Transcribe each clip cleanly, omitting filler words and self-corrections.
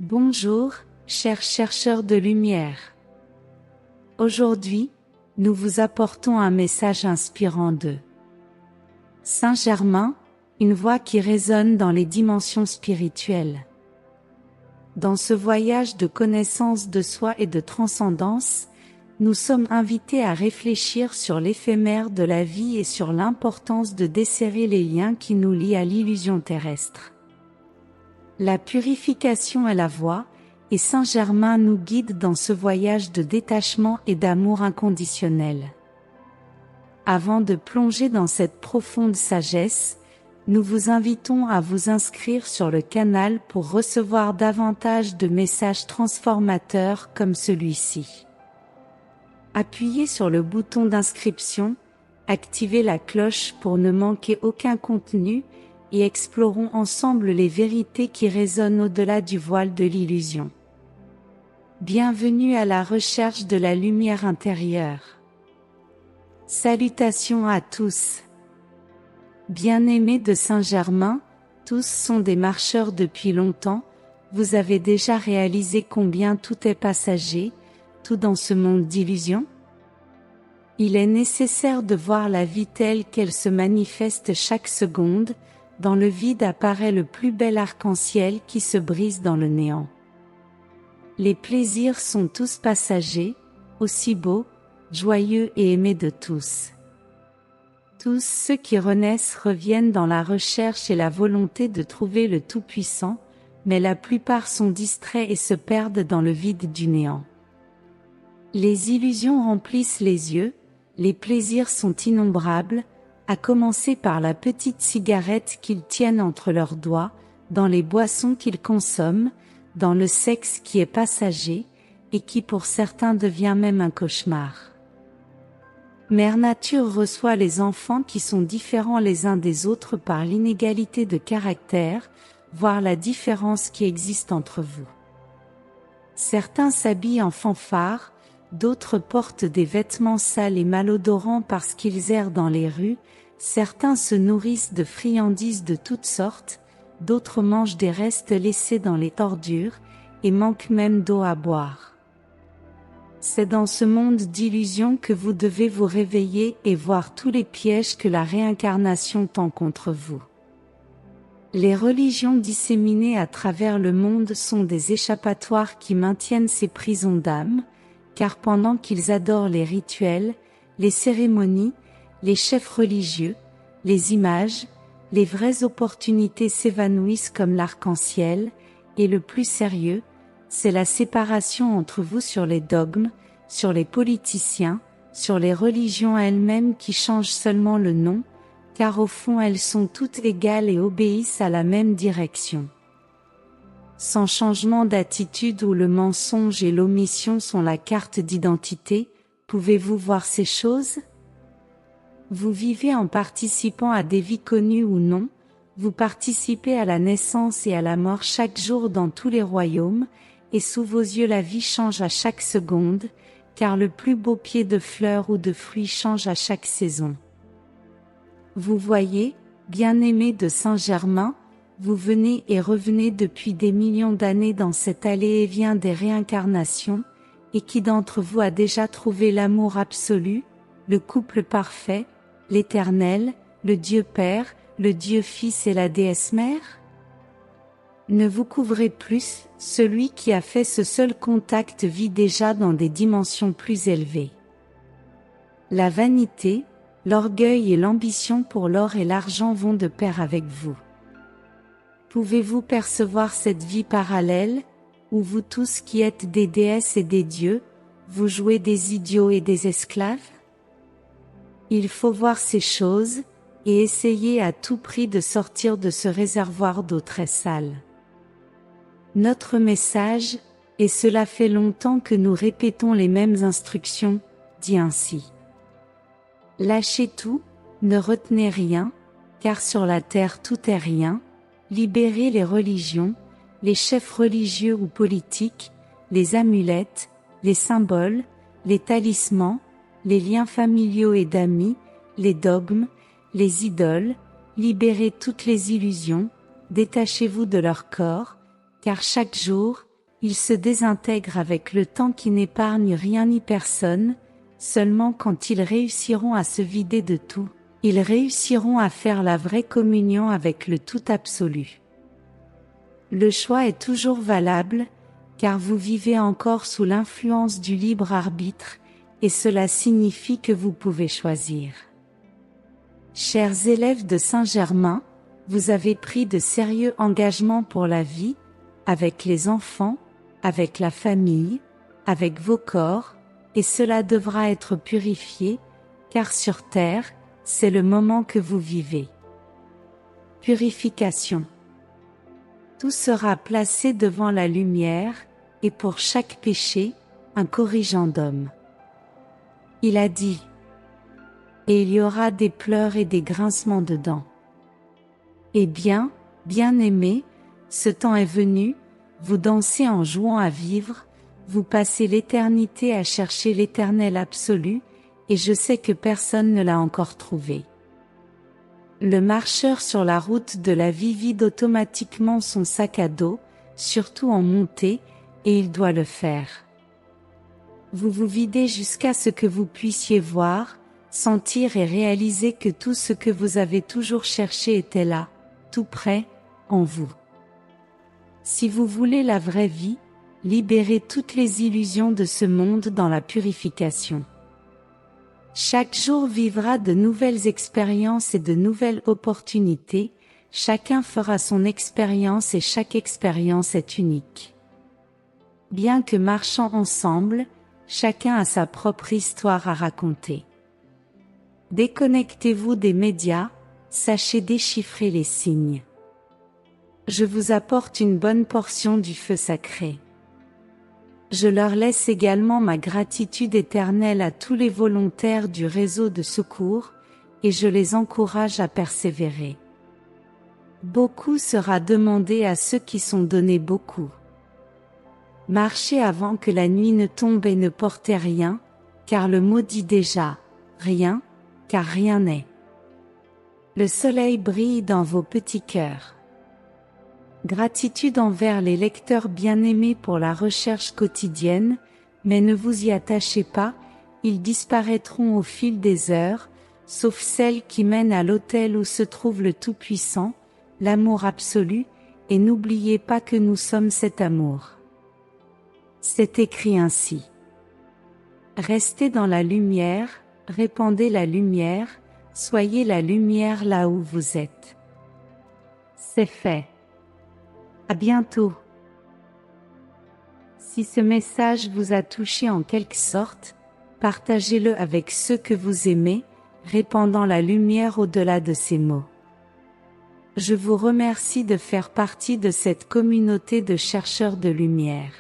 Bonjour, chers chercheurs de lumière. Aujourd'hui, nous vous apportons un message inspirant de Saint-Germain, une voix qui résonne dans les dimensions spirituelles. Dans ce voyage de connaissance de soi et de transcendance, nous sommes invités à réfléchir sur l'éphémère de la vie et sur l'importance de desserrer les liens qui nous lient à l'illusion terrestre. La purification est la voie, et Saint-Germain nous guide dans ce voyage de détachement et d'amour inconditionnel. Avant de plonger dans cette profonde sagesse, nous vous invitons à vous inscrire sur le canal pour recevoir davantage de messages transformateurs comme celui-ci. Appuyez sur le bouton d'inscription, activez la cloche pour ne manquer aucun contenu, et explorons ensemble les vérités qui résonnent au-delà du voile de l'illusion. Bienvenue à la recherche de la lumière intérieure. Salutations à tous. Bien-aimés de Saint-Germain, tous sont des marcheurs depuis longtemps, vous avez déjà réalisé combien tout est passager, tout dans ce monde d'illusions? Il est nécessaire de voir la vie telle qu'elle se manifeste chaque seconde. Dans le vide apparaît le plus bel arc-en-ciel qui se brise dans le néant. Les plaisirs sont tous passagers, aussi beaux, joyeux et aimés de tous. Tous ceux qui renaissent reviennent dans la recherche et la volonté de trouver le Tout-Puissant, mais la plupart sont distraits et se perdent dans le vide du néant. Les illusions remplissent les yeux, les plaisirs sont innombrables, à commencer par la petite cigarette qu'ils tiennent entre leurs doigts, dans les boissons qu'ils consomment, dans le sexe qui est passager, et qui pour certains devient même un cauchemar. Mère Nature reçoit les enfants qui sont différents les uns des autres par l'inégalité de caractère, voire la différence qui existe entre vous. Certains s'habillent en fanfare, d'autres portent des vêtements sales et malodorants parce qu'ils errent dans les rues, certains se nourrissent de friandises de toutes sortes, d'autres mangent des restes laissés dans les ordures, et manquent même d'eau à boire. C'est dans ce monde d'illusions que vous devez vous réveiller et voir tous les pièges que la réincarnation tend contre vous. Les religions disséminées à travers le monde sont des échappatoires qui maintiennent ces prisons d'âme, car pendant qu'ils adorent les rituels, les cérémonies, les chefs religieux, les images, les vraies opportunités s'évanouissent comme l'arc-en-ciel, et le plus sérieux, c'est la séparation entre vous sur les dogmes, sur les politiciens, sur les religions elles-mêmes qui changent seulement le nom, car au fond elles sont toutes égales et obéissent à la même direction. Sans changement d'attitude où le mensonge et l'omission sont la carte d'identité, pouvez-vous voir ces choses? Vous vivez en participant à des vies connues ou non, vous participez à la naissance et à la mort chaque jour dans tous les royaumes, et sous vos yeux la vie change à chaque seconde, car le plus beau pied de fleurs ou de fruits change à chaque saison. Vous voyez, bien-aimés de Saint-Germain, vous venez et revenez depuis des millions d'années dans cet aller-et-vient des réincarnations, et qui d'entre vous a déjà trouvé l'amour absolu, le couple parfait, l'Éternel, le Dieu Père, le Dieu Fils et la déesse Mère? Ne vous couvrez plus, celui qui a fait ce seul contact vit déjà dans des dimensions plus élevées. La vanité, l'orgueil et l'ambition pour l'or et l'argent vont de pair avec vous. Pouvez-vous percevoir cette vie parallèle, où vous tous qui êtes des déesses et des dieux, vous jouez des idiots et des esclaves? Il faut voir ces choses, et essayer à tout prix de sortir de ce réservoir d'eau très sale. Notre message, et cela fait longtemps que nous répétons les mêmes instructions, dit ainsi. Lâchez tout, ne retenez rien, car sur la terre tout est rien, libérez les religions, les chefs religieux ou politiques, les amulettes, les symboles, les talismans, les liens familiaux et d'amis, les dogmes, les idoles, libérez toutes les illusions, détachez-vous de leur corps, car chaque jour, Ils se désintègrent avec le temps qui n'épargne rien ni personne, seulement quand ils réussiront à se vider de tout, ils réussiront à faire la vraie communion avec le tout absolu. Le choix est toujours valable, car vous vivez encore sous l'influence du libre arbitre, et cela signifie que vous pouvez choisir. Chers élèves de Saint-Germain, vous avez pris de sérieux engagements pour la vie, avec les enfants, avec la famille, avec vos corps, et cela devra être purifié, car sur terre, c'est le moment que vous vivez. Purification. Tout sera placé devant la lumière, et pour chaque péché, un corrigendum. Il a dit, et il y aura des pleurs et des grincements de dents. Eh bien, bien-aimés, ce temps est venu, vous dansez en jouant à vivre, vous passez l'éternité à chercher l'éternel absolu, et je sais que personne ne l'a encore trouvé. Le marcheur sur la route de la vie vide automatiquement son sac à dos, surtout en montée, et il doit le faire. Vous vous videz jusqu'à ce que vous puissiez voir, sentir et réaliser que tout ce que vous avez toujours cherché était là, tout près, en vous. Si vous voulez la vraie vie, libérez toutes les illusions de ce monde dans la purification. Chaque jour vivra de nouvelles expériences et de nouvelles opportunités, chacun fera son expérience et chaque expérience est unique. Bien que marchant ensemble, chacun a sa propre histoire à raconter. Déconnectez-vous des médias, sachez déchiffrer les signes. Je vous apporte une bonne portion du feu sacré. Je leur laisse également ma gratitude éternelle à tous les volontaires du réseau de secours, et je les encourage à persévérer. Beaucoup sera demandé à ceux qui sont donnés beaucoup. Marchez avant que la nuit ne tombe et ne portez rien, car le mot dit déjà, rien, car rien n'est. Le soleil brille dans vos petits cœurs. Gratitude envers les lecteurs bien-aimés pour la recherche quotidienne, mais ne vous y attachez pas, ils disparaîtront au fil des heures, sauf celles qui mènent à l'autel où se trouve le Tout-Puissant, l'amour absolu, et n'oubliez pas que nous sommes cet amour. C'est écrit ainsi. Restez dans la lumière, répandez la lumière, soyez la lumière là où vous êtes. C'est fait. À bientôt. Si ce message vous a touché en quelque sorte, partagez-le avec ceux que vous aimez, répandant la lumière au-delà de ces mots. Je vous remercie de faire partie de cette communauté de chercheurs de lumière.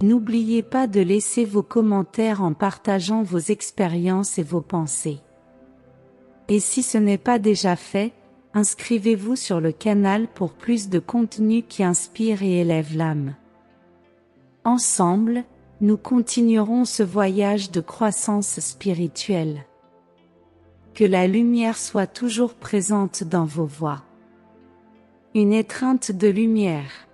N'oubliez pas de laisser vos commentaires en partageant vos expériences et vos pensées. Et si ce n'est pas déjà fait, inscrivez-vous sur le canal pour plus de contenu qui inspire et élève l'âme. Ensemble, nous continuerons ce voyage de croissance spirituelle. Que la lumière soit toujours présente dans vos voix. Une étreinte de lumière.